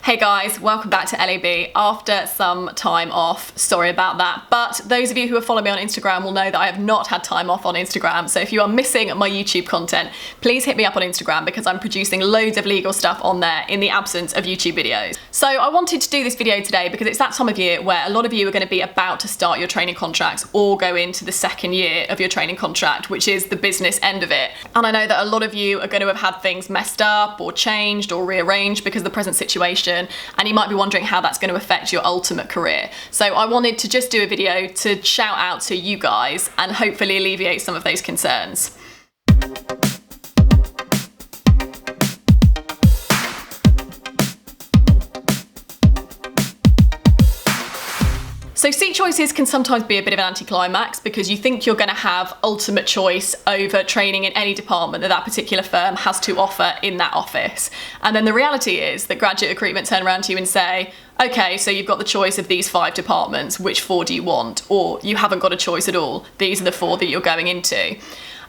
Hey guys, welcome back to LAB after some time off. Sorry about that, but those of you who have followed me on Instagram will know that I have not had time off on Instagram. So if you are missing my YouTube content, please hit me up on Instagram because I'm producing loads of legal stuff on there in the absence of YouTube videos. So I wanted to do this video today because it's that time of year where a lot of you are going to be about to start your training contracts or go into the second year of your training contract, which is the business end of it. And I know that a lot of you are going to have had things messed up or changed or rearranged because of the present situation. And you might be wondering how that's going to affect your ultimate career. So I wanted to just do a video to shout out to you guys and hopefully alleviate some of those concerns. So seat choices can sometimes be a bit of an anticlimax because you think you're going to have ultimate choice over training in any department that particular firm has to offer in that office. And then the reality is that graduate recruitment turn around to you and say, okay, so you've got the choice of these 5 departments, which 4 do you want? Or you haven't got a choice at all, these are the 4 that you're going into.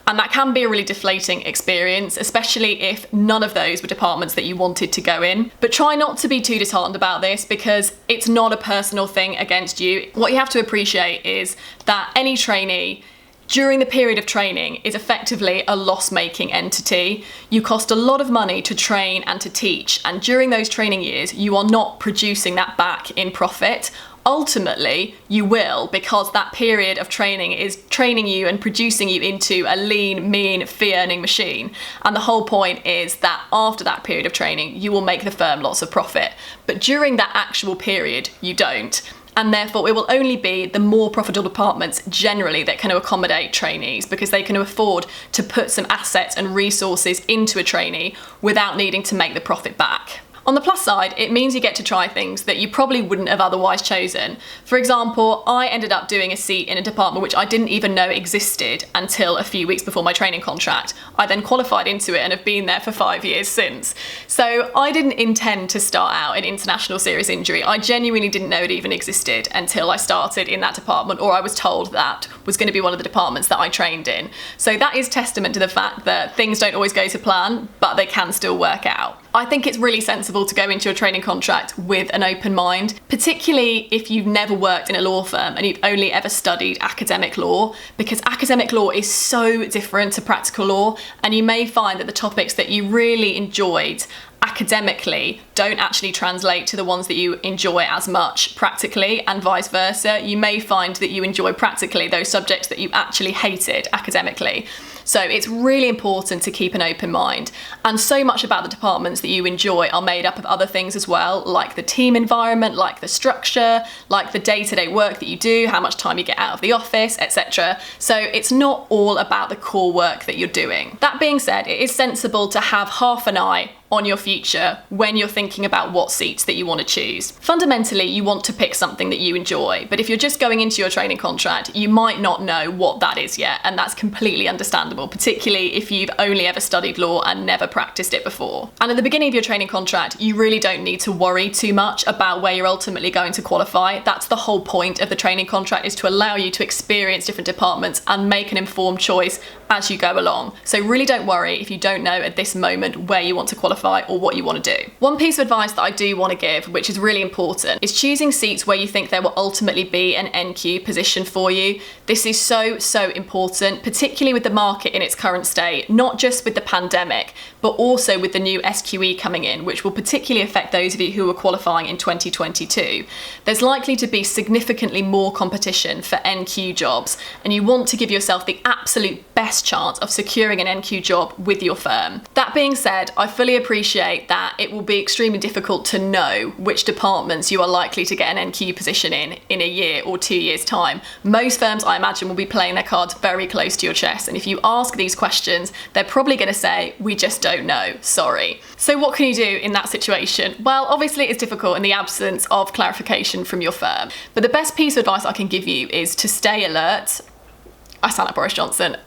And that can be a really deflating experience, especially if none of those were departments that you wanted to go in. But try not to be too disheartened about this because it's not a personal thing against you. What you have to appreciate is that any trainee during the period of training is effectively a loss-making entity. You cost a lot of money to train and to teach, and during those training years, you are not producing that back in profit. Ultimately, you will, because that period of training is training you and producing you into a lean, mean, fee-earning machine. And the whole point is that after that period of training, you will make the firm lots of profit. But during that actual period, you don't. And therefore, it will only be the more profitable departments generally that can accommodate trainees because they can afford to put some assets and resources into a trainee without needing to make the profit back. On the plus side, it means you get to try things that you probably wouldn't have otherwise chosen. For example, I ended up doing a seat in a department which I didn't even know existed until a few weeks before my training contract. I then qualified into it and have been there for 5 years since. So I didn't intend to start out in international serious injury. I genuinely didn't know it even existed until I started in that department, or I was told that was going to be one of the departments that I trained in. So that is testament to the fact that things don't always go to plan, but they can still work out. I think it's really sensible to go into your training contract with an open mind, particularly if you've never worked in a law firm and you've only ever studied academic law, because academic law is so different to practical law, and you may find that the topics that you really enjoyed academically don't actually translate to the ones that you enjoy as much practically, and vice versa. You may find that you enjoy practically those subjects that you actually hated academically. So it's really important to keep an open mind. And so much about the departments that you enjoy are made up of other things as well, like the team environment, like the structure, like the day-to-day work that you do, how much time you get out of the office, etc. So it's not all about the core work that you're doing. That being said, it is sensible to have half an eye on your future when you're thinking about what seats that you want to choose. Fundamentally, you want to pick something that you enjoy, but if you're just going into your training contract, you might not know what that is yet, and that's completely understandable, particularly if you've only ever studied law and never practiced it before. And at the beginning of your training contract, you really don't need to worry too much about where you're ultimately going to qualify. That's the whole point of the training contract, is to allow you to experience different departments and make an informed choice as you go along. So really don't worry if you don't know at this moment where you want to qualify or what you want to do. One piece of advice that I do want to give, which is really important, is choosing seats where you think there will ultimately be an NQ position for you. This is so important, particularly with the market in its current state, not just with the pandemic, but also with the new SQE coming in, which will particularly affect those of you who are qualifying in 2022. There's likely to be significantly more competition for NQ jobs, and you want to give yourself the absolute best chance of securing an NQ job with your firm. That being said, I fully appreciate that it will be extremely difficult to know which departments you are likely to get an NQ position in a year or 2 years' time. Most firms, I imagine, will be playing their cards very close to your chest, and if you ask these questions, they're probably going to say, we just don't know, sorry. So what can you do in that situation? Well, obviously it's difficult in the absence of clarification from your firm, but the best piece of advice I can give you is to stay alert. I sound like Boris Johnson.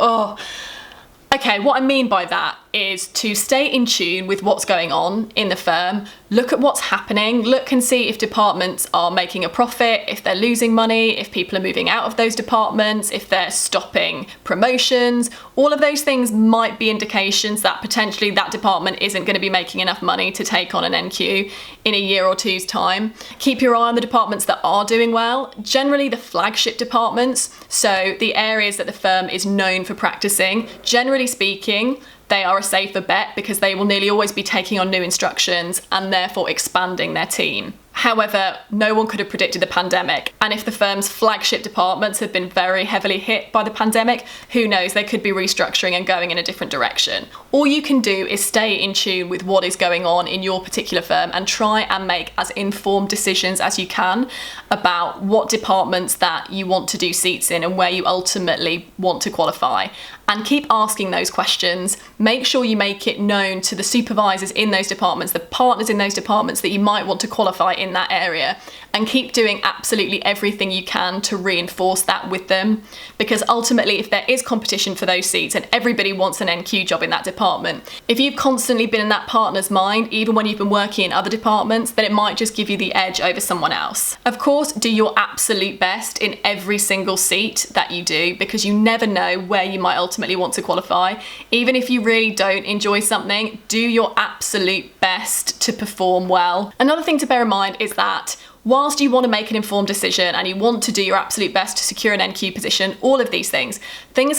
Okay, what I mean by that is to stay in tune with what's going on in the firm. Look at what's happening. Look and see if departments are making a profit, if they're losing money, if people are moving out of those departments, if they're stopping promotions. All of those things might be indications that potentially that department isn't going to be making enough money to take on an NQ in a year or two's time. Keep your eye on the departments that are doing well. Generally the flagship departments, so the areas that the firm is known for practicing, generally speaking, they are a safer bet because they will nearly always be taking on new instructions and therefore expanding their team. However, no one could have predicted the pandemic, and if the firm's flagship departments have been very heavily hit by the pandemic, who knows, they could be restructuring and going in a different direction. All you can do is stay in tune with what is going on in your particular firm and try and make as informed decisions as you can about what departments that you want to do seats in and where you ultimately want to qualify. And keep asking those questions. Make sure you make it known to the supervisors in those departments, the partners in those departments, that you might want to qualify in that area, and keep doing absolutely everything you can to reinforce that with them. Because ultimately, if there is competition for those seats and everybody wants an NQ job in that department, if you've constantly been in that partner's mind, even when you've been working in other departments, then it might just give you the edge over someone else. Of course, do your absolute best in every single seat that you do, because you never know where you might ultimately want to qualify. Even if you really don't enjoy something, do your absolute best to perform well. Another thing to bear in mind is that whilst you want to make an informed decision and you want to do your absolute best to secure an NQ position, all of these things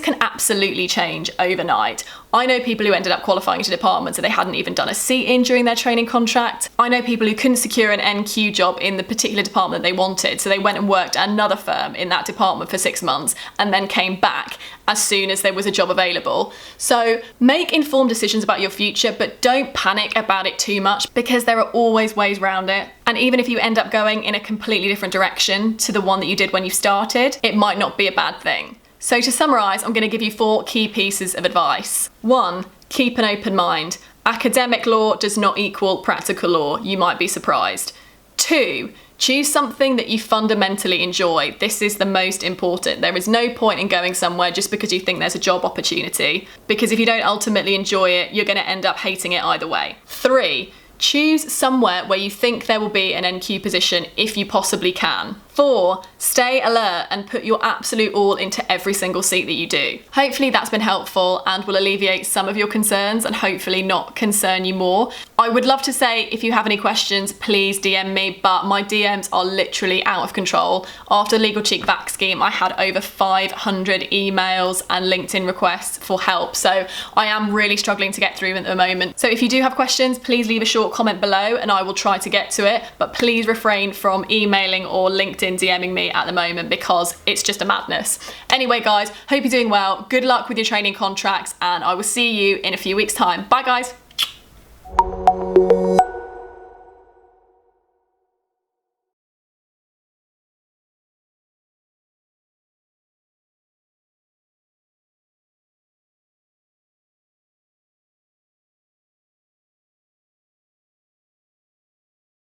can absolutely change overnight. I know people who ended up qualifying to departments that they hadn't even done a seat in during their training contract. I know people who couldn't secure an NQ job in the particular department they wanted, so they went and worked at another firm in that department for 6 months and then came back as soon as there was a job available. So make informed decisions about your future, but don't panic about it too much, because there are always ways around it. And even if you end up going in a completely different direction to the one that you did when you started, it might not be a bad thing. So to summarise, I'm going to give you 4 key pieces of advice. 1, keep an open mind. Academic law does not equal practical law. You might be surprised. 2, choose something that you fundamentally enjoy. This is the most important. There is no point in going somewhere just because you think there's a job opportunity, because if you don't ultimately enjoy it, you're going to end up hating it either way. 3, choose somewhere where you think there will be an NQ position if you possibly can. 4, stay alert and put your absolute all into every single seat that you do. Hopefully that's been helpful and will alleviate some of your concerns and hopefully not concern you more. I would love to say, if you have any questions, please DM me, but my DMs are literally out of control. After Legal Cheek Vac scheme, I had over 500 emails and LinkedIn requests for help, so I am really struggling to get through at the moment. So if you do have questions, please leave a short comment below and I will try to get to it, but please refrain from emailing or LinkedIn DMing me at the moment because it's just a madness. Anyway guys, hope you're doing well. Good luck with your training contracts and I will see you in a few weeks' time. Bye guys.